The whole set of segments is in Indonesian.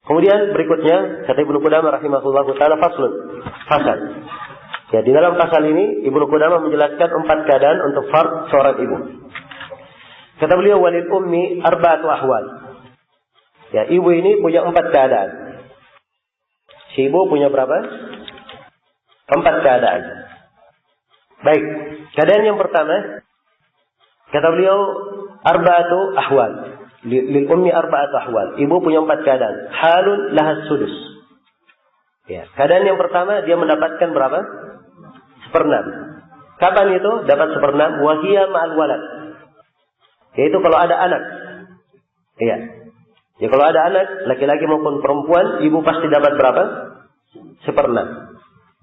Kemudian berikutnya kata Ibnu Qudamah rahimahullahu taala faslun. Fasal. Ya, di dalam pasal ini Ibnu Qudamah menjelaskan 4 keadaan untuk fard seorang ibu. Kata beliau walil ummi arba'atu ahwal. Ya, ibu ini punya 4 keadaan. Si ibu punya berapa? 4 keadaan. Baik, keadaan yang pertama kata beliau arba'atu ahwal. Lil ummi arba'atu ahwal. Ibu punya 4 keadaan. Halun lahas sudus. Ya, keadaan yang pertama dia mendapatkan berapa? 1/6. Kapan itu dapat 1/6? Wahia ma'al walad. Yaitu kalau ada anak. Iya. Ya kalau ada anak laki-laki maupun perempuan, ibu pasti dapat berapa? 1/6.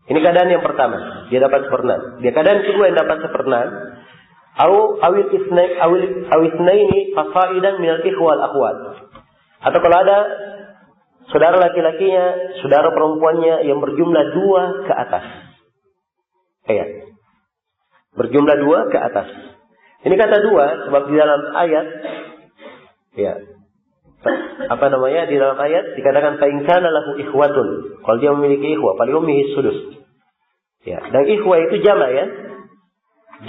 Ini keadaan yang pertama, dia dapat 1/6. Dia keadaan kedua yang dapat 1/6. Awil itsnaini fasaidan minal ikhwal akhwat. Atau kalau ada saudara laki-lakinya, saudara perempuannya yang berjumlah 2 ke atas. Iya. Berjumlah 2 ke atas. Ini kata 2 sebab di dalam ayat ya. Di dalam ayat dikatakan fa in kana lahu ikhwatun. Kalau dia memiliki ikhwah, fali ummihi sudus. Ya, dan ikhwah itu jama ya.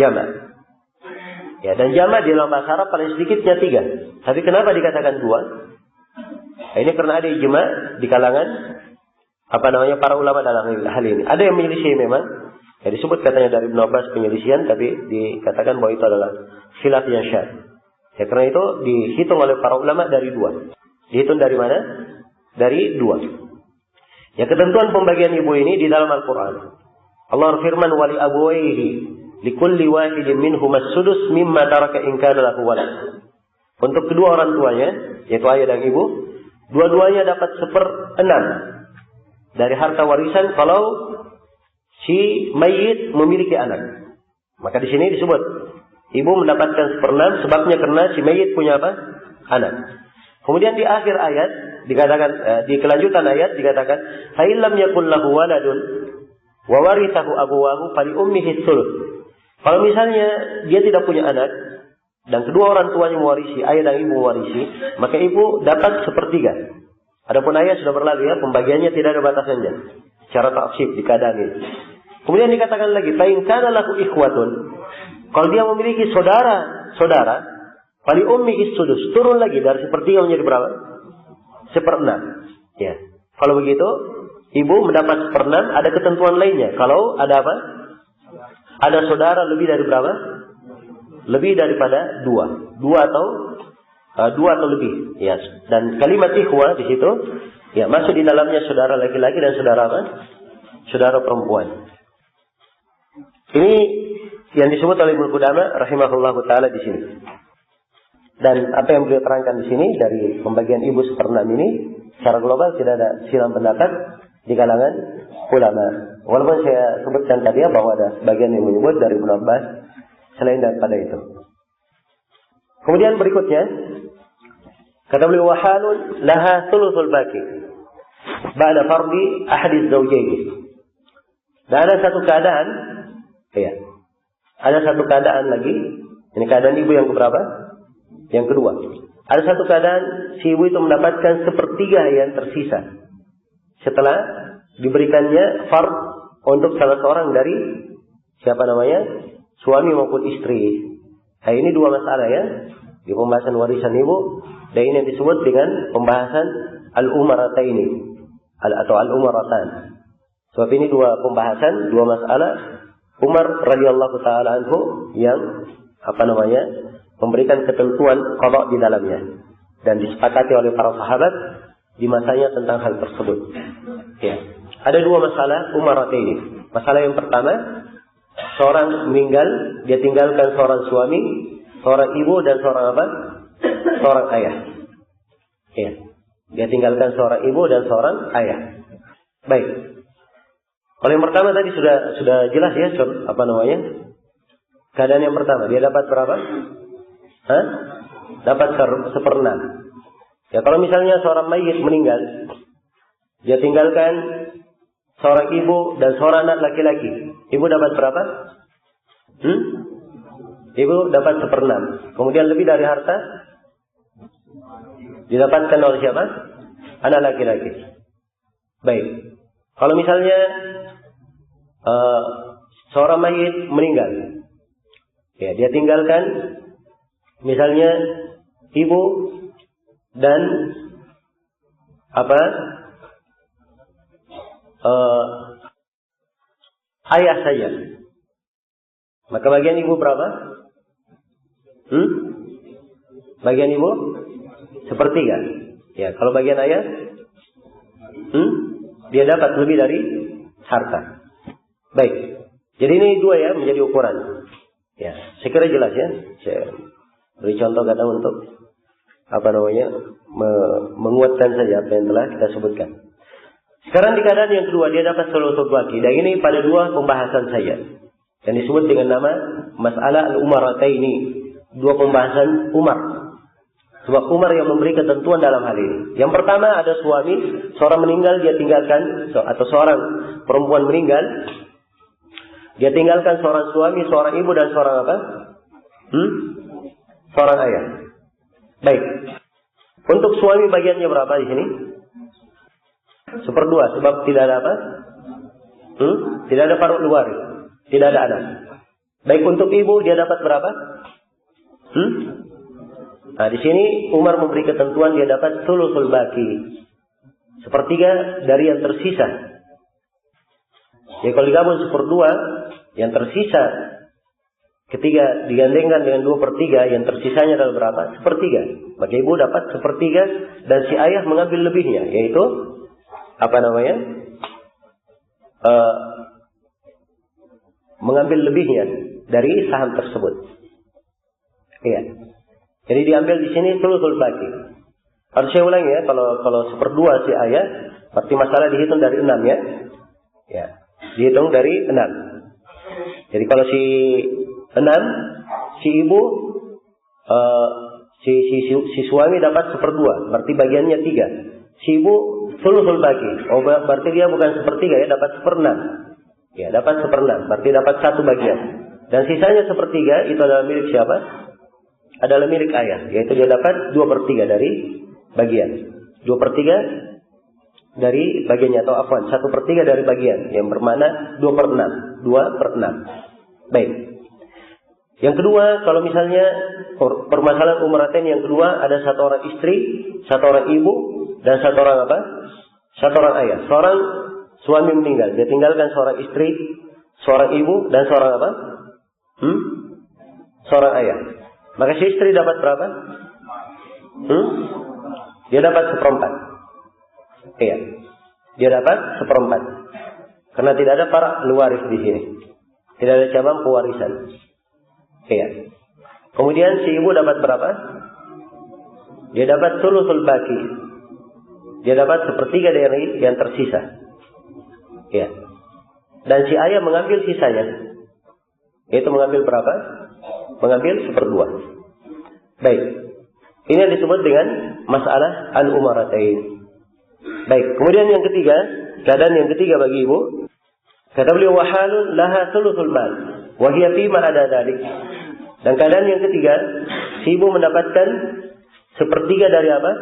Jama. Ya, dan jama di dalam bahasa Arab paling sedikitnya 3. Tapi kenapa dikatakan 2? Nah, ini karena ada ijma di kalangan para ulama dalam hal ini. Ada yang menyelisih memang. Ya, disebut katanya dari Ibnu Abbas penyelisihan, tapi dikatakan bahwa itu adalah khilaf yang syadz. Ya, karena itu dihitung oleh para ulama dari 2. Dihitung dari mana? Dari 2. Ya, ketentuan pembagian ibu ini di dalam Al-Quran. Allah berfirman wali abuwaihi likulli wahidin minhum as-sudus mimma taraka in kana lahu walad. Untuk kedua orang tuanya, yaitu ayah dan ibu, dua-duanya dapat 1/6 dari harta warisan kalau si mayit memiliki anak. Maka di sini disebut ibu mendapatkan 1/6 sebabnya karena si mayit punya apa? Anak. Kemudian di akhir ayat dikatakan di kelanjutan ayat dikatakan fa illam yakul lahu waladun wa warithahu abuwahu fali ummihi thuluth. Kalau misalnya dia tidak punya anak dan kedua orang tuanya mewarisi, ayah dan ibu mewarisi, maka ibu dapat 1/3. Adapun ayat sudah berlalu ya, pembagiannya tidak ada batasannya. Secara taksib di keadaan ini. Kemudian dikatakan lagi, fa in kana lahu ikhwatun. Kalau dia memiliki saudara, fali ummi sudus, turun lagi dari 1/3 menjadi berapa? 1/6. Ya. Kalau begitu, ibu mendapat 1/6, ada ketentuan lainnya. Kalau ada apa? Ada saudara lebih dari berapa? Lebih daripada 2. 2 atau lebih. Ya. Dan kalimat ikhwah di situ ya masuk di dalamnya saudara laki-laki dan saudara apa? Saudara perempuan. Ini yang disebut oleh Ibnu Qudamah rahimahullahu taala di sini. Dan apa yang beliau terangkan di sini dari pembagian ibu 1/6 ini secara global tidak ada silang pendapat di kalangan ulama. Walaupun saya sebutkan tadi bahwa ada sebagian yang menyebut dari Ibnu Abbas selain daripada itu. Kemudian berikutnya kata beliau wahalun laha thuluthul baqi ba'da fardi ahadi zawjaini. Dan ada satu keadaan ya. Ada satu keadaan lagi, ini keadaan ibu yang keberapa? Yang kedua. Ada satu keadaan si ibu itu mendapatkan 1/3 yang tersisa setelah diberikannya fard untuk salah seorang dari suami maupun istri. Nah, ini 2 masalah ya di pembahasan warisan ibu, dan ini yang disebut dengan pembahasan al-umarataini atau al-umaratan. Sebab ini 2 pembahasan, 2 masalah. Umar radhiyallahu taala anhu yang memberikan ketentuan qada di dalamnya dan disepakati oleh para sahabat di masanya tentang hal tersebut. Ya. Ada 2 masalah umarataini. Masalah yang pertama, seorang meninggal, dia tinggalkan seorang suami, seorang ibu dan seorang apa? Seorang ayah. Ya. Dia tinggalkan seorang ibu dan seorang ayah. Baik. Kalau yang pertama tadi sudah jelas ya, keadaan yang pertama, dia dapat berapa? Dapat 1/6. Ya, kalau misalnya seorang mayit meninggal, dia tinggalkan seorang ibu dan seorang anak laki-laki. Ibu dapat berapa? Ibu dapat 1/6. Kemudian lebih dari harta didapatkan oleh siapa? anak laki-laki. Baik. Kalau misalnya seorang mayit meninggal, ya dia tinggalkan misalnya ibu dan ayah saja. Maka bagian ibu berapa? Bagian ibu sepertiga. Ya, kalau bagian ayah, dia dapat lebih dari harta. Baik. Jadi ini dua ya menjadi ukuran. Ya, saya kira jelas ya. Saya beri contoh kadang untuk menguatkan saja apa yang telah kita sebutkan. Sekarang di keadaan yang kedua dia dapat sulusul baqi. Dan ini pada dua pembahasan saja. Yang disebut dengan nama masalah al-umarataini. Dua pembahasan Umar. Sebab Umar yang memberi ketentuan dalam hal ini. Yang pertama ada suami, seorang meninggal dia tinggalkan, atau seorang perempuan meninggal, dia tinggalkan seorang suami, seorang ibu dan seorang apa? Seorang ayah. Baik. Untuk suami bagiannya berapa di sini? 1/2, sebab tidak ada apa? Tidak ada far'ul waris, tidak ada anak. Baik, untuk ibu dia dapat berapa? Nah, di sini Umar memberi ketentuan dia dapat sulusul baqi. 1/3 dari yang tersisa. Ya kalau digabung 1/2, yang tersisa ketika digandengkan dengan 2/3, yang tersisanya adalah berapa? 1/3. Maka ibu dapat 1/3 dan si ayah mengambil lebihnya, yaitu mengambil lebihnya dari saham tersebut. Iya. Jadi diambil di sini sulusul baqi. Harus saya ulangi ya, kalau 1/2 si ayah, berarti masalah dihitung dari 6 ya. Ya, dihitung dari 6. Jadi kalau si 6, si ibu, si suami dapat 1/2, berarti bagiannya 3. Si ibu sulusul baqi. Oh, berarti dia bukan 1/3 ya, dapat 1/6. Ya, dapat 1/6, berarti dapat 1 bagian. Dan sisanya 1/3 itu adalah milik siapa? Adalah milik ayah, yaitu dia dapat 2/3 dari bagian. 2/3 dari bagiannya, atau 1/3 dari bagian, yang bermakna 2/6. 2/6. Baik. Yang kedua, kalau misalnya permasalahan umratain yang kedua, ada satu orang istri, satu orang ibu, dan satu orang apa? Satu orang ayah. Seorang suami meninggal, dia tinggalkan seorang istri, seorang ibu, dan seorang apa? Seorang ayah. Maka si istri dapat berapa? Dia dapat 1/4. Iya. Dia dapat 1/4. Karena tidak ada para luwaris di sini. Tidak ada cabang pewarisan. Iya. Kemudian si ibu dapat berapa? Dia dapat sulusul baqi. Dia dapat 1/3 dari yang tersisa. Iya. Dan si ayah mengambil sisanya. Itu mengambil berapa? Mengambil 1/2. Baik. Ini yang disebut dengan masalah al-umaratain. Baik. Kemudian yang ketiga, keadaan yang ketiga bagi ibu, kata beliau wahalun laha sulusul mal wa hiya fi ma ada dzalik. Dan keadaan yang ketiga, si ibu mendapatkan 1/3 dari apa?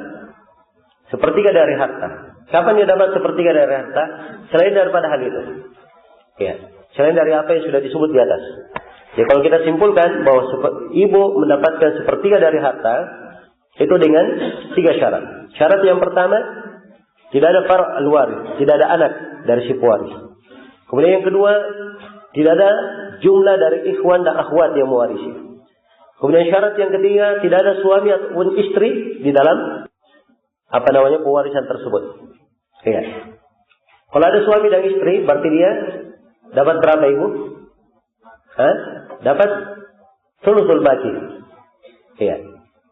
1/3 dari harta. Kapan dia dapat 1/3 dari harta? Selain daripada hal itu. Ya, selain dari apa yang sudah disebut di atas. Ya, kalau kita simpulkan bahwa ibu mendapatkan 1/3 dari harta itu dengan 3 syarat. Syarat yang pertama, tidak ada far' al-waris, tidak ada anak dari si pewaris. Kemudian yang kedua, tidak ada jumlah dari ikhwan dan akhwat yang mewarisi. Kemudian syarat yang ketiga, tidak ada suami ataupun istri di dalam pewarisan tersebut. Ya. Kalau ada suami dan istri, berarti dia dapat berapa ibu? Dapat sulusul baqi. Ya.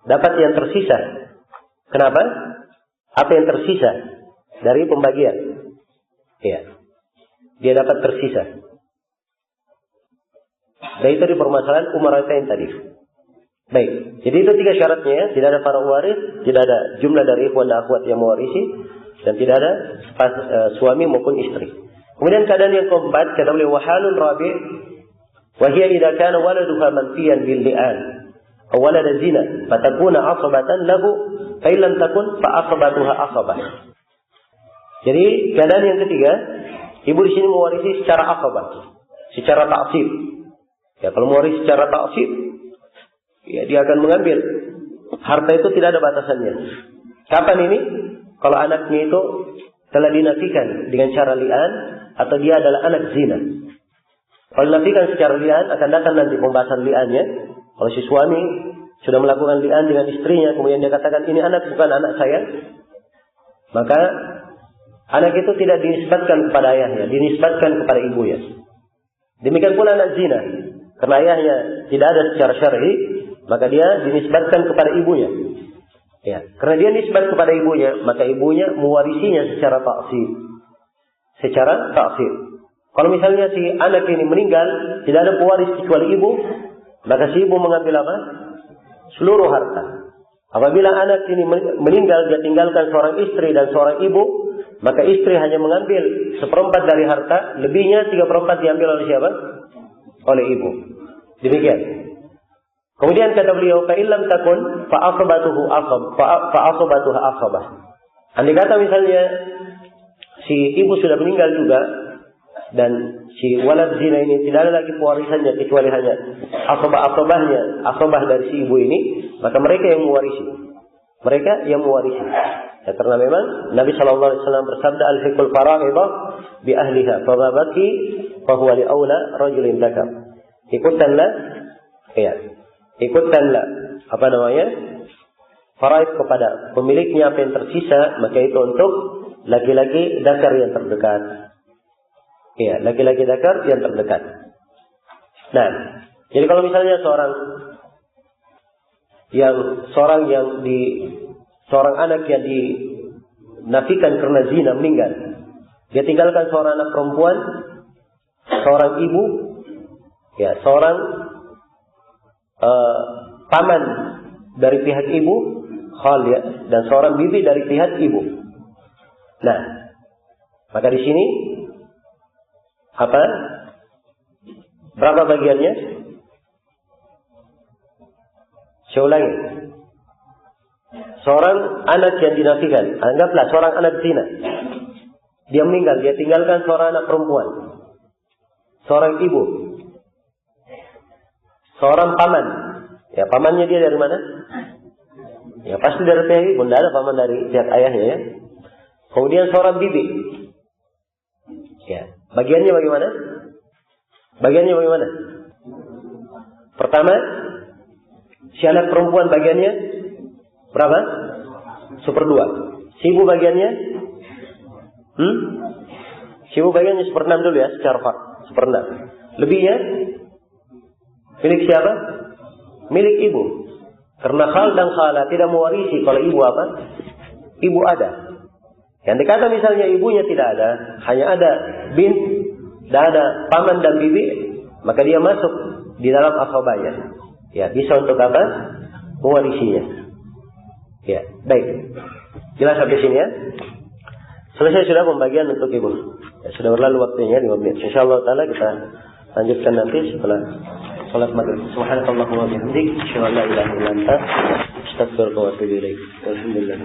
Dapat yang tersisa. Kenapa? Apa yang tersisa dari pembagian? Ya. Dia dapat tersisa. Dan itu di permasalahan umaratain tadi. Baik. Jadi itu 3 syaratnya ya. Tidak ada para waris, tidak ada jumlah dari ikhwan dan akhwat yang mewarisi, dan tidak ada suami maupun istri. Kemudian keadaan yang keempat, kata beliau wahalun rabi' wa hiya idza kana waladuha manfiyan bil li'an aw walad zina fatakuna 'asabatan lahu fa illam takun fa 'asabatuha 'asabah. Jadi keadaan yang ketiga, ibu di sini mewarisi secara asabah, secara ta'sib. Ya, kalau mewarisi secara ta'sib, ya dia akan mengambil harta itu, tidak ada batasannya. Kapan ini? Kalau anaknya itu telah dinafikan dengan cara li'an atau dia adalah anak zina. Kalau dinafikan secara li'an, akan datang nanti pembahasan li'annya. Kalau si suami sudah melakukan li'an dengan istrinya, kemudian dia katakan ini anak bukan anak saya, maka anak itu tidak dinisbatkan kepada ayahnya, dinisbatkan kepada ibunya. Demikian pula anak zina, karena ayahnya tidak ada secara syar'i, maka dia dinisbatkan kepada ibunya. Ya, karena dia nisbat kepada ibunya, maka ibunya mewarisinya secara ta'sib. Secara ta'sib. Kalau misalnya si anak ini meninggal, tidak ada pewaris kecuali ibu, maka si ibu mengambil apa? Seluruh harta. Apabila anak ini meninggal, dia tinggalkan seorang istri dan seorang ibu, maka istri hanya mengambil 1/4 dari harta, lebihnya 3/4 diambil oleh siapa? Oleh ibu. Demikian. Kemudian kata beliau, fa illam takun fa asabatuha asabah. Andai kata misalnya si ibu sudah meninggal juga dan si walad zina ini tidak ada lagi pewarisannya kecuali hanya asabah dari si ibu ini, maka mereka yang mewarisi. Mereka yang mewarisi. Ya, karena memang Nabi SAW bersabda, al-fiqhul fara'idah bi ahliha, fa ma baki fa huwa li aula rajulin takam. Ikutkanlah apa namanya? Faraid kepada pemiliknya apa yang tersisa, maka itu untuk laki-laki dakar yang terdekat. Ya, laki-laki dakar yang terdekat. Nah, jadi kalau misalnya seorang anak yang dinafikan karena zina meninggal, dia tinggalkan seorang anak perempuan, seorang ibu, ya, seorang paman dari pihak ibu, khaliyah, dan seorang bibi dari pihak ibu. Nah, maka di sini apa? Berapa bagiannya? Saya ulangi. Seorang anak yang dinafikan, anggaplah seorang anak zina. Dia meninggal, dia tinggalkan seorang anak perempuan, seorang ibu, seorang paman. Ya, pamannya dia dari mana? Ya, pasti dari pihak ibu, tidak ada paman dari pihak ayahnya, ya. Kemudian seorang bibi. Ya, bagiannya bagaimana? Bagiannya bagaimana? Pertama, si anak perempuan bagiannya berapa? 1/2. Si ibu bagiannya? Si ibu bagiannya 1/6 dulu ya, secara fard. 1/6. Lebihnya milik siapa? Milik ibu. Karena khal dan khala tidak mewarisi kalau ibu apa? Ibu ada. Yang dikata misalnya ibunya tidak ada, hanya ada bint, dan ada paman dan bibi, maka dia masuk di dalam asabahnya. Ya, bisa untuk apa? Mewarisinya. Ya, baik. Jelas sampai sini ya. Selesai sudah pembagian untuk ibu. Ya, sudah berlalu waktunya 5 menit. Insyaallah taala kita lanjutkan nanti setelah salat maghrib. Subhanakallahumma wa bihamdik, asyhadu an la ilaha illa anta, astaghfiruka wa atubu ilaik. Alhamdulillah.